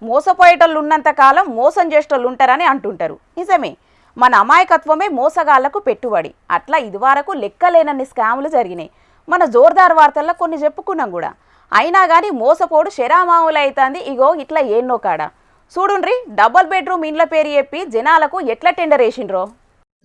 మోసపోయేటోళ్ళు ఉన్నంత కాలం మోసం చేసేటోళ్ళు ఉంటారని అంటుంటారు. నిజమే, మన అమాయకత్వమే మోసగాళ్లకు పెట్టుబడి. అట్లా ఇదివరకు లెక్కలేనన్ని స్కాములు జరిగినాయి. మన జోర్దార్ వార్తల్లో కొన్ని చెప్పుకున్నాం కూడా. అయినా కానీ మోసపోడు శరామామూలు అవుతుంది. ఇగో ఇట్లా ఏన్నో కాడ చూడుండ్రి, డబుల్ బెడ్రూమ్ ఇండ్ల పేరు చెప్పి జనాలకు ఎట్లా టెండర్ వేసిండ్రో.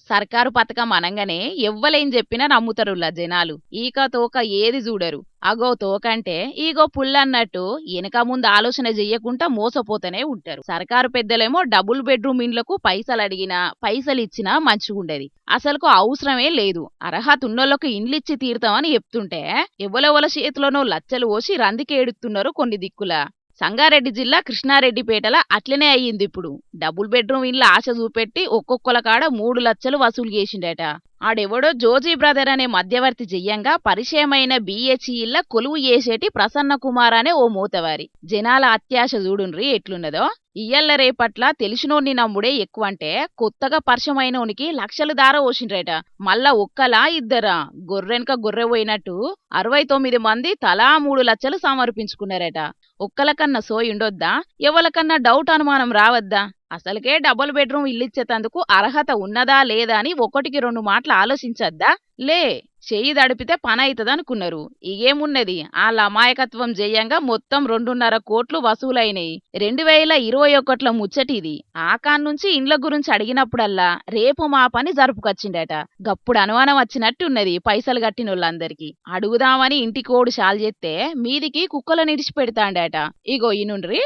సర్కారు పథకం అనంగానే ఎవ్వలేం చెప్పినా నమ్ముతారులా జనాలు. ఈక తోక ఏది చూడరు. అగో తోకంటే ఈగో పుల్లన్నట్టు వెనక ముందు ఆలోచన చెయ్యకుండా మోసపోతూనే ఉంటారు. సర్కారు పెద్దలేమో డబుల్ బెడ్రూమ్ ఇండ్లకు పైసలు అడిగినా పైసలు ఇచ్చినా మంచిగుండేది. అసలుకు అవసరమే లేదు, అర్హత ఉన్నోళ్లకు ఇండ్లిచ్చి తీరుతామని చెప్తుంటే ఎవలెవల చేతిలోనో లచ్చలు పోసి రందికేడుతున్నారు కొన్ని దిక్కుల. సంగారెడ్డి జిల్లా కృష్ణారెడ్డిపేటల అట్లనే అయ్యింది. ఇప్పుడు డబుల్ బెడ్రూమ్ ఇండ్ల ఆశ చూపెట్టి ఒక్కొక్కల కాడ 3 లక్షలు వసూలు చేసిండట. ఆడెవడో జోజీ బ్రదర్ అనే మధ్యవర్తి చెయ్యంగా పరిచయమైన బిహెచ్ఈల కొలువు చేసేటి ప్రసన్న కుమార్ అనే ఓ మూతవారి. జనాల అత్యాశ చూడుండ్రి ఎట్లున్నదో. ఇయ్యల్ల రేపట్ల తెలిసినోన్ని నమ్ముడే ఎక్కువంటే కొత్తగా పరిచయమైనోనికి లక్షలు దార పోసిండ్రట. మళ్ళా ఒక్కలా ఇద్దరా? గొర్రెనక గొర్రె పోయినట్టు 69 మంది తలా 3 లక్షలు సమర్పించుకున్నారట. ఒక్కలకన్నా సోయుండొద్దా? ఎవలకన్నా డౌట్ అనుమానం రావద్దా? అసలుకే డబుల్ బెడ్రూమ్ ఇల్లిచ్చేతందుకు అర్హత ఉన్నదా లేదా అని 1-2 మాటలు ఆలోచించద్దా? లే, చెయ్యి దడిపితే పని అవుతుందనుకున్నారు. ఇగేమున్నది, వాళ్ళ అమాయకత్వం జయంగా మొత్తం 2.5 కోట్లు వసూలైనాయి. 2021లో ముచ్చటిది. ఆకాన్నుంచి ఇండ్ల గురించి అడిగినప్పుడల్లా రేపు మా పని జరుపుకొచ్చిండట. గప్పుడు అనుమానం వచ్చినట్టున్నది పైసలు కట్టినోళ్ళందరికీ. అడుగుదామని ఇంటికోడు షాల్ చేస్తే మీదికి కుక్కలను ఇడిచిపెడతాండట. ఇగో ఈనుండ్రి.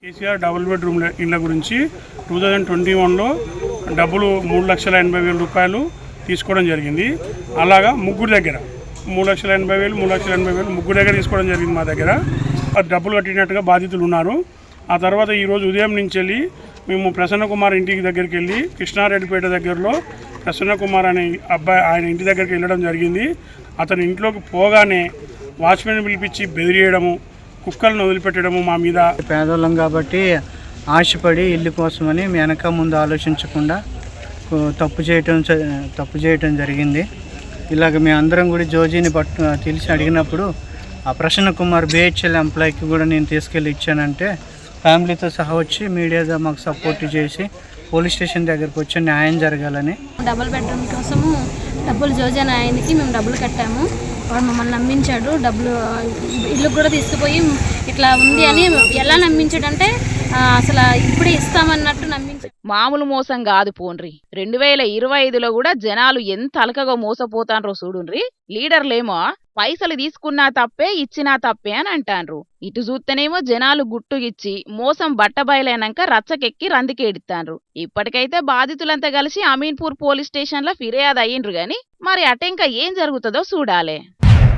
కేసీఆర్ డబుల్ బెడ్రూమ్ ఇళ్ల గురించి 2021లో డబ్బులు 3,80,000 రూపాయలు తీసుకోవడం జరిగింది. అలాగా ముగ్గురు దగ్గర 3,80,000 3,80,000 ముగ్గురు దగ్గర తీసుకోవడం జరిగింది మా దగ్గర. అది డబ్బులు కట్టినట్టుగా బాధితులు ఉన్నారు. ఆ తర్వాత ఈరోజు ఉదయం నుంచి వెళ్ళి మేము ప్రసన్న కుమార్ ఇంటికి దగ్గరికి వెళ్ళి కృష్ణారెడ్డిపేట దగ్గరలో ప్రసన్న కుమార్ అనే అబ్బాయి ఆయన ఇంటి దగ్గరికి వెళ్ళడం జరిగింది. అతని ఇంట్లోకి పోగానే వాచ్మెన్ పిలిపించి బెదిరియడము, కుక్కలను వదిలిపెట్టడము మా మీద. పేదోళ్ళం కాబట్టి ఆశపడి ఇల్లు కోసమని వెనక ముందు ఆలోచించకుండా తప్పు చేయటం జరిగింది. ఇలాగ మేమందరం కూడా జోజీని తెలిసి అడిగినప్పుడు ఆ ప్రసన్న కుమార్ బిహెచ్ఎల్ ఎంప్లాయీకి కూడా నేను తీసుకెళ్ళి ఇచ్చానంటే ఫ్యామిలీతో సహా వచ్చి మీడియాగా మాకు సపోర్ట్ చేసి పోలీస్ స్టేషన్ దగ్గరకు వచ్చి న్యాయం జరగాలని. డబుల్ బెడ్రూమ్ కోసము డబ్బులు జోజీ అనే ఆయనకి మేము డబ్బులు కట్టాము. వాడు మమ్మల్ని నమ్మించాడు. డబ్బులు ఇల్లు కూడా తీసుకుపోయి ఇట్లా ఉంది అని ఎలా నమ్మించాడంటే అసలు ఇప్పుడే ఇస్తామన్నట్టు నమ్మించాడు. మామూలు మోసం కాదు పోన్రి. 2025లో కూడా జనాలు ఎంత అలకగా మోసపోతాన్రో చూడుండ్రి. లీడర్లేమో పైసలు తీసుకున్నా తప్పే ఇచ్చినా తప్పే అని అంటాన్రు. ఇటు చూస్తేనేమో జనాలు గుట్టుగిచ్చి మోసం బట్టబయలైనాక రచ్చకెక్కి రందికేడుతాన్రు. ఇప్పటికైతే బాధితులంతా కలిసి అమీన్పూర్ పోలీస్ స్టేషన్లో ఫిర్యాదు అయ్యిండ్రు గాని మరి అటెంక ఏం జరుగుతుందో చూడాలే.